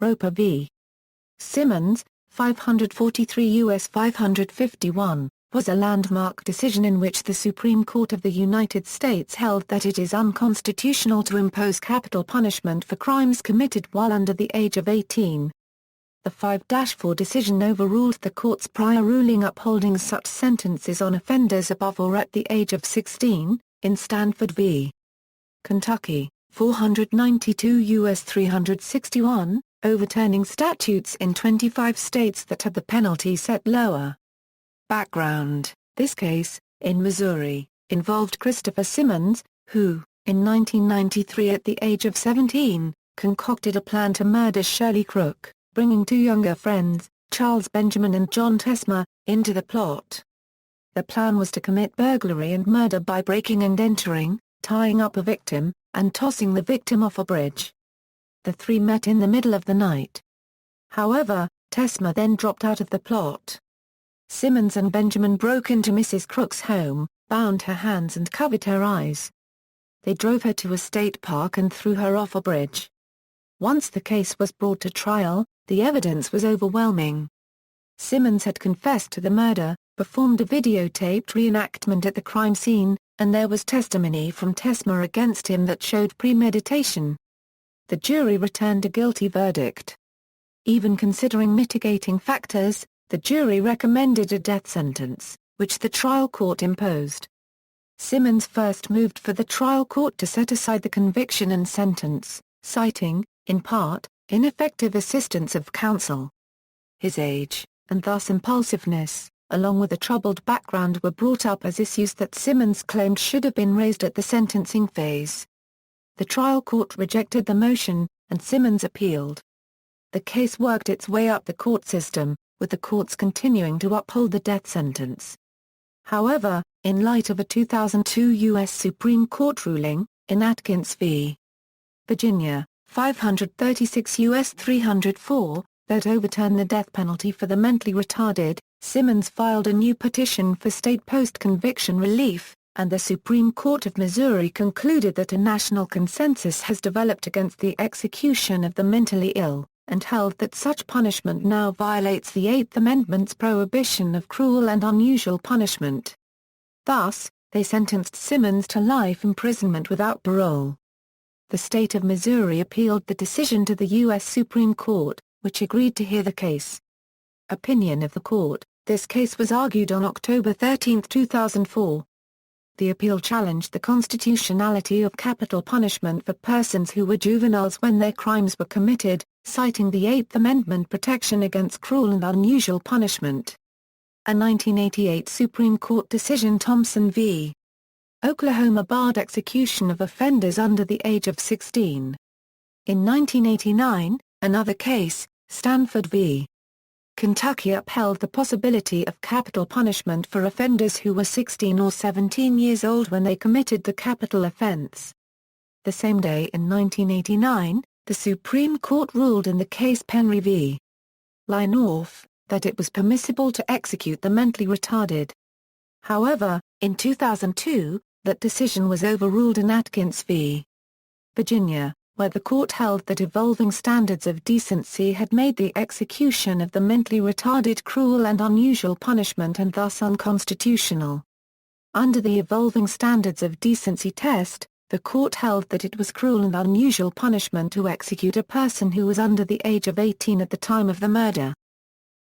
Roper v. Simmons, 543 U.S. 551, was a landmark decision in which the Supreme Court of the United States held that it is unconstitutional to impose capital punishment for crimes committed while under the age of 18. The 5-4 decision overruled the court's prior ruling upholding such sentences on offenders above or at the age of 16, in Stanford v. Kentucky, 492 U.S. 361, overturning statutes in 25 states that had the penalty set lower. Background: this case, in Missouri, involved Christopher Simmons, who, in 1993 at the age of 17, concocted a plan to murder Shirley Crook, bringing two younger friends, Charles Benjamin and John Tesmer, into the plot. The plan was to commit burglary and murder by breaking and entering, tying up a victim, and tossing the victim off a bridge. The three met in the middle of the night. However, Tesmer then dropped out of the plot. Simmons and Benjamin broke into Mrs. Crook's home, bound her hands and covered her eyes. They drove her to a state park and threw her off a bridge. Once the case was brought to trial, the evidence was overwhelming. Simmons had confessed to the murder, performed a videotaped reenactment at the crime scene, and there was testimony from Tesmer against him that showed premeditation. The jury returned a guilty verdict. Even considering mitigating factors, the jury recommended a death sentence, which the trial court imposed. Simmons first moved for the trial court to set aside the conviction and sentence, citing, in part, ineffective assistance of counsel. His age, and thus impulsiveness, along with a troubled background were brought up as issues that Simmons claimed should have been raised at the sentencing phase. The trial court rejected the motion, and Simmons appealed. The case worked its way up the court system, with the courts continuing to uphold the death sentence. However, in light of a 2002 U.S. Supreme Court ruling, in Atkins v. Virginia, 536 U.S. 304, that overturned the death penalty for the mentally retarded, Simmons filed a new petition for state post-conviction relief, and the Supreme Court of Missouri concluded that a national consensus has developed against the execution of the mentally ill, and held that such punishment now violates the Eighth Amendment's prohibition of cruel and unusual punishment. Thus, they sentenced Simmons to life imprisonment without parole. The state of Missouri appealed the decision to the U.S. Supreme Court, which agreed to hear the case. Opinion of the court: this case was argued on October 13, 2004. The appeal challenged the constitutionality of capital punishment for persons who were juveniles when their crimes were committed, citing the Eighth Amendment protection against cruel and unusual punishment. A 1988 Supreme Court decision, Thompson v. Oklahoma, barred execution of offenders under the age of 16. In 1989, another case, Stanford v. Kentucky, upheld the possibility of capital punishment for offenders who were 16 or 17 years old when they committed the capital offense. The same day in 1989, the Supreme Court ruled in the case Penry v. Leinoff, that it was permissible to execute the mentally retarded. However, in 2002, that decision was overruled in Atkins v. Virginia, where the court held that evolving standards of decency had made the execution of the mentally retarded cruel and unusual punishment and thus unconstitutional. Under the evolving standards of decency test, the court held that it was cruel and unusual punishment to execute a person who was under the age of 18 at the time of the murder.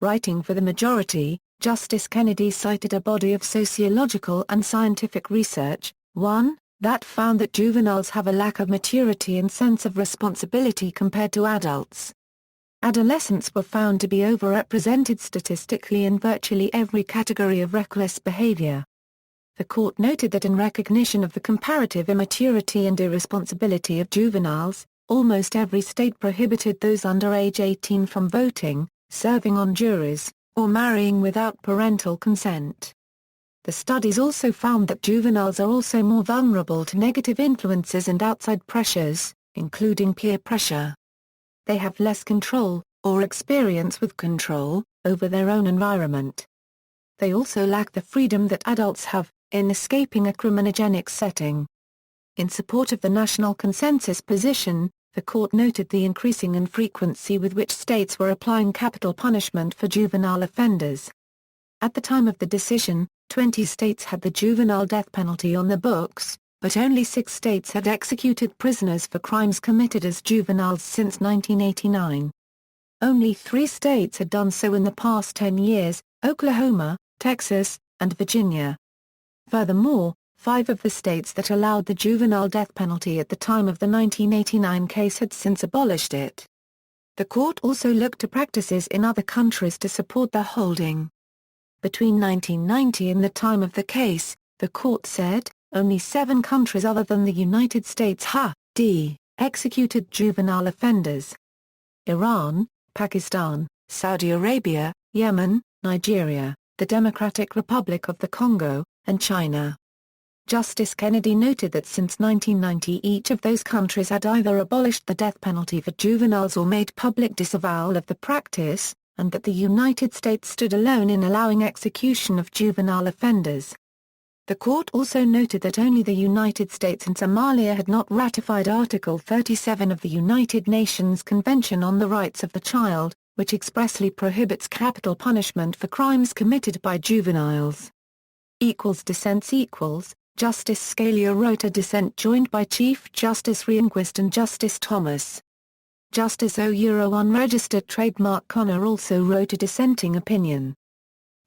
Writing for the majority, Justice Kennedy cited a body of sociological and scientific research, one, that found that juveniles have a lack of maturity and sense of responsibility compared to adults. Adolescents were found to be overrepresented statistically in virtually every category of reckless behavior. The court noted that in recognition of the comparative immaturity and irresponsibility of juveniles, almost every state prohibited those under age 18 from voting, serving on juries, or marrying without parental consent. The studies also found that juveniles are also more vulnerable to negative influences and outside pressures, including peer pressure. They have less control, or experience with control, over their own environment. They also lack the freedom that adults have, in escaping a criminogenic setting. In support of the national consensus position, the court noted the increasing infrequency with which states were applying capital punishment for juvenile offenders. At the time of the decision, 20 states had the juvenile death penalty on the books, but only 6 states had executed prisoners for crimes committed as juveniles since 1989. Only 3 states had done so in the past 10 years, Oklahoma, Texas, and Virginia. Furthermore, 5 of the states that allowed the juvenile death penalty at the time of the 1989 case had since abolished it. The court also looked to practices in other countries to support their holding. Between 1990 and the time of the case, the court said, only 7 countries other than the United States executed juvenile offenders. Iran, Pakistan, Saudi Arabia, Yemen, Nigeria, the Democratic Republic of the Congo, and China. Justice Kennedy noted that since 1990 each of those countries had either abolished the death penalty for juveniles or made public disavowal of the practice, and that the United States stood alone in allowing execution of juvenile offenders. The court also noted that only the United States and Somalia had not ratified Article 37 of the United Nations Convention on the Rights of the Child, which expressly prohibits capital punishment for crimes committed by juveniles. Dissents Justice Scalia wrote a dissent joined by Chief Justice Rehnquist and Justice Thomas. Justice Unregistered Trademark Connor also wrote a dissenting opinion.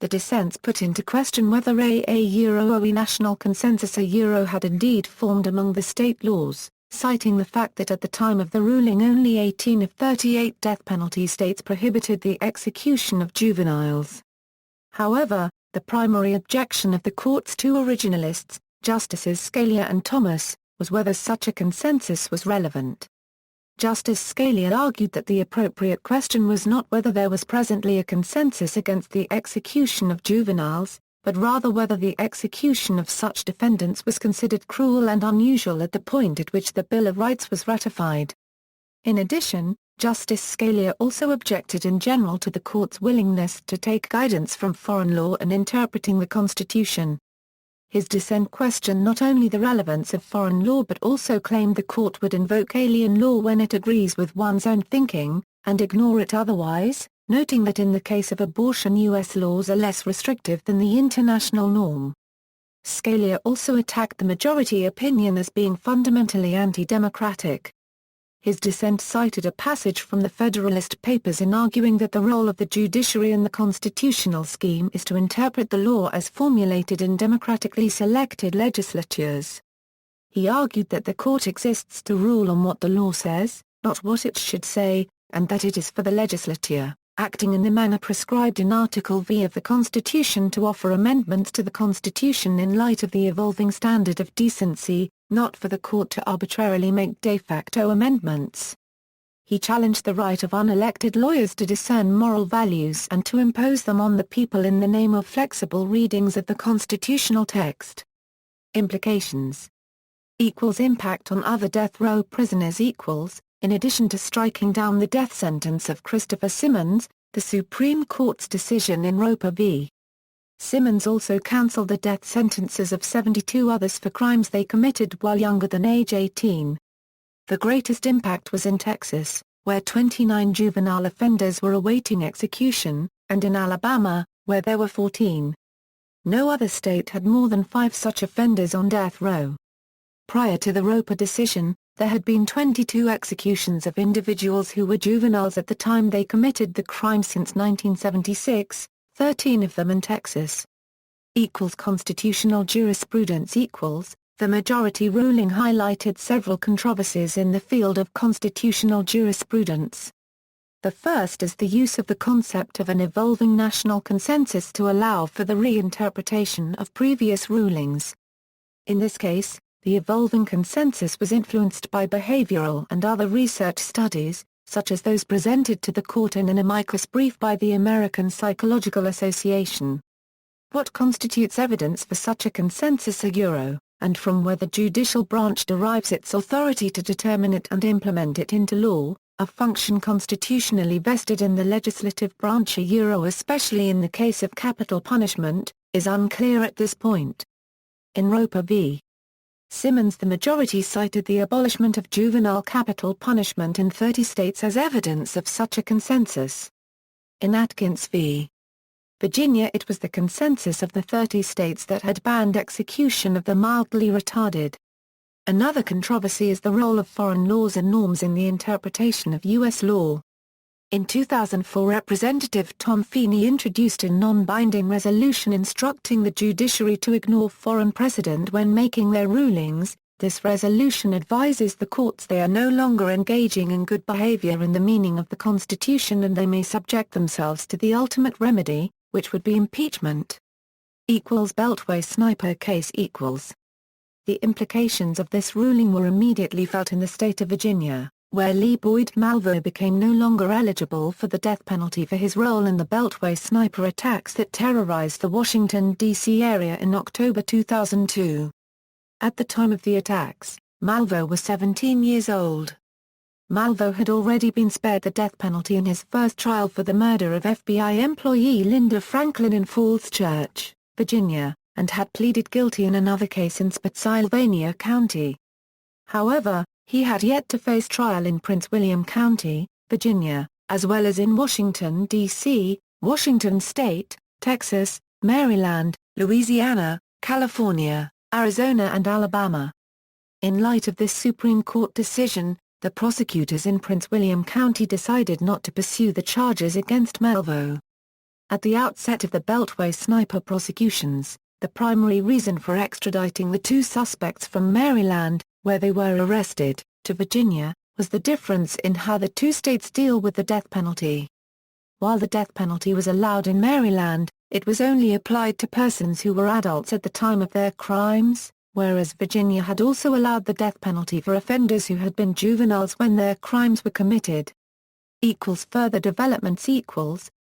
The dissents put into question whether a national consensus had indeed formed among the state laws, citing the fact that at the time of the ruling only 18 of 38 death penalty states prohibited the execution of juveniles. However, the primary objection of the court's 2 originalists, Justices Scalia and Thomas, was whether such a consensus was relevant. Justice Scalia argued that the appropriate question was not whether there was presently a consensus against the execution of juveniles, but rather whether the execution of such defendants was considered cruel and unusual at the point at which the Bill of Rights was ratified. In addition, Justice Scalia also objected in general to the court's willingness to take guidance from foreign law in interpreting the Constitution. His dissent questioned not only the relevance of foreign law but also claimed the court would invoke alien law when it agrees with one's own thinking, and ignore it otherwise, noting that in the case of abortion U.S. laws are less restrictive than the international norm. Scalia also attacked the majority opinion as being fundamentally anti-democratic. His dissent cited a passage from the Federalist Papers in arguing that the role of the judiciary in the constitutional scheme is to interpret the law as formulated in democratically selected legislatures. He argued that the court exists to rule on what the law says, not what it should say, and that it is for the legislature, acting in the manner prescribed in Article V of the Constitution, to offer amendments to the Constitution in light of the evolving standard of decency, not for the court to arbitrarily make de facto amendments. He challenged the right of unelected lawyers to discern moral values and to impose them on the people in the name of flexible readings of the constitutional text. Implications. Impact on other death row prisoners. In addition to striking down the death sentence of Christopher Simmons, the Supreme Court's decision in Roper v. Simmons also cancelled the death sentences of 72 others for crimes they committed while younger than age 18. The greatest impact was in Texas, where 29 juvenile offenders were awaiting execution, and in Alabama, where there were 14. No other state had more than 5 such offenders on death row. Prior to the Roper decision, there had been 22 executions of individuals who were juveniles at the time they committed the crime since 1976, 13 of them in Texas. Constitutional jurisprudence. The majority ruling highlighted several controversies in the field of constitutional jurisprudence. The first is the use of the concept of an evolving national consensus to allow for the reinterpretation of previous rulings. In this case, the evolving consensus was influenced by behavioral and other research studies, such as those presented to the court in an amicus brief by the American Psychological Association. What constitutes evidence for such a consensus and from where the judicial branch derives its authority to determine it and implement it into law, a function constitutionally vested in the legislative branch especially in the case of capital punishment, is unclear at this point. In Roper v. Simmons. The majority cited the abolishment of juvenile capital punishment in 30 states as evidence of such a consensus. In Atkins v. Virginia, it was the consensus of the 30 states that had banned execution of the mildly retarded. Another controversy is the role of foreign laws and norms in the interpretation of U.S. law. In 2004, Representative Tom Feeney introduced a non-binding resolution instructing the judiciary to ignore foreign precedent when making their rulings. This resolution advises the courts they are no longer engaging in good behavior in the meaning of the Constitution, and they may subject themselves to the ultimate remedy, which would be impeachment. Beltway sniper case. The implications of this ruling were immediately felt in the state of Virginia, where Lee Boyd Malvo became no longer eligible for the death penalty for his role in the Beltway sniper attacks that terrorized the Washington, D.C. area in October 2002. At the time of the attacks, Malvo was 17 years old. Malvo had already been spared the death penalty in his first trial for the murder of FBI employee Linda Franklin in Falls Church, Virginia, and had pleaded guilty in another case in Spotsylvania County. However, he had yet to face trial in Prince William County, Virginia, as well as in Washington, D.C., Washington State, Texas, Maryland, Louisiana, California, Arizona and Alabama. In light of this Supreme Court decision, the prosecutors in Prince William County decided not to pursue the charges against Malvo. At the outset of the Beltway sniper prosecutions, the primary reason for extraditing the two suspects from Maryland, where they were arrested, to Virginia, was the difference in how the two states deal with the death penalty. While the death penalty was allowed in Maryland, it was only applied to persons who were adults at the time of their crimes, whereas Virginia had also allowed the death penalty for offenders who had been juveniles when their crimes were committed. Further developments.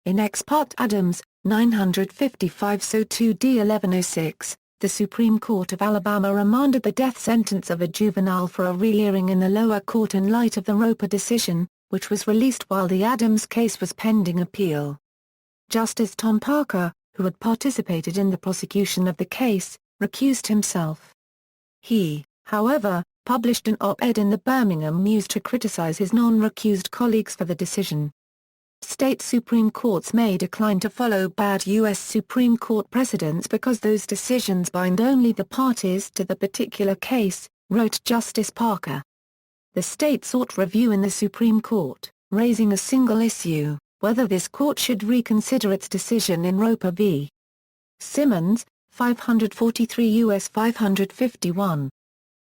In Ex parte Adams, 955 So 2d 1106, the Supreme Court of Alabama remanded the death sentence of a juvenile for a rehearing in the lower court in light of the Roper decision, which was released while the Adams case was pending appeal. Justice Tom Parker, who had participated in the prosecution of the case, recused himself. He, however, published an op-ed in the Birmingham News to criticize his non-recused colleagues for the decision. State Supreme Courts may decline to follow bad U.S. Supreme Court precedents because those decisions bind only the parties to the particular case, wrote Justice Parker. The state sought review in the Supreme Court, raising a single issue, whether this court should reconsider its decision in Roper v. Simmons, 543 U.S. 551.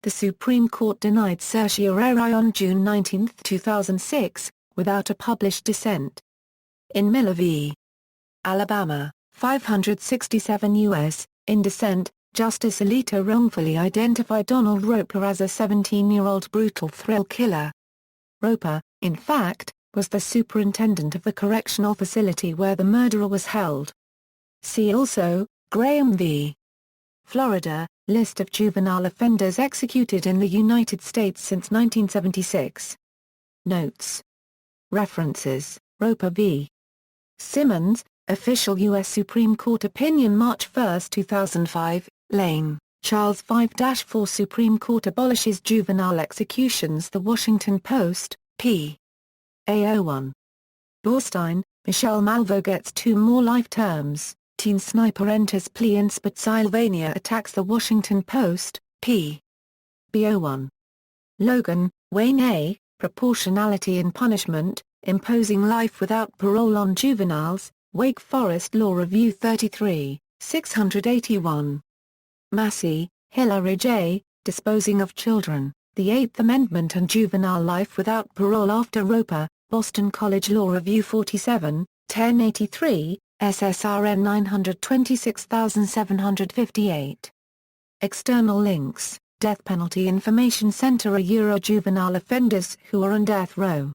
The Supreme Court denied certiorari on June 19, 2006, without a published dissent. In Miller v. Alabama, 567 U.S., in dissent, Justice Alito wrongfully identified Donald Roper as a 17-year-old brutal thrill killer. Roper, in fact, was the superintendent of the correctional facility where the murderer was held. See also, Graham v. Florida, list of juvenile offenders executed in the United States since 1976. Notes. References, Roper v. Simmons, official U.S. Supreme Court opinion March 1, 2005, Lane, Charles 5-4 Supreme Court abolishes juvenile executions The Washington Post, p. A01. Borstein, Michelle Malvo gets 2 more life terms, teen sniper enters plea in Spotsylvania attacks The Washington Post, p. B01. Logan, Wayne A., Proportionality in Punishment, Imposing Life Without Parole on Juveniles, Wake Forest Law Review 33, 681. Massey, Hilary J., Disposing of Children, The Eighth Amendment and Juvenile Life Without Parole After Roper, Boston College Law Review 47, 1083, SSRN 926758. External links, Death Penalty Information Center Juvenile offenders who are on death row.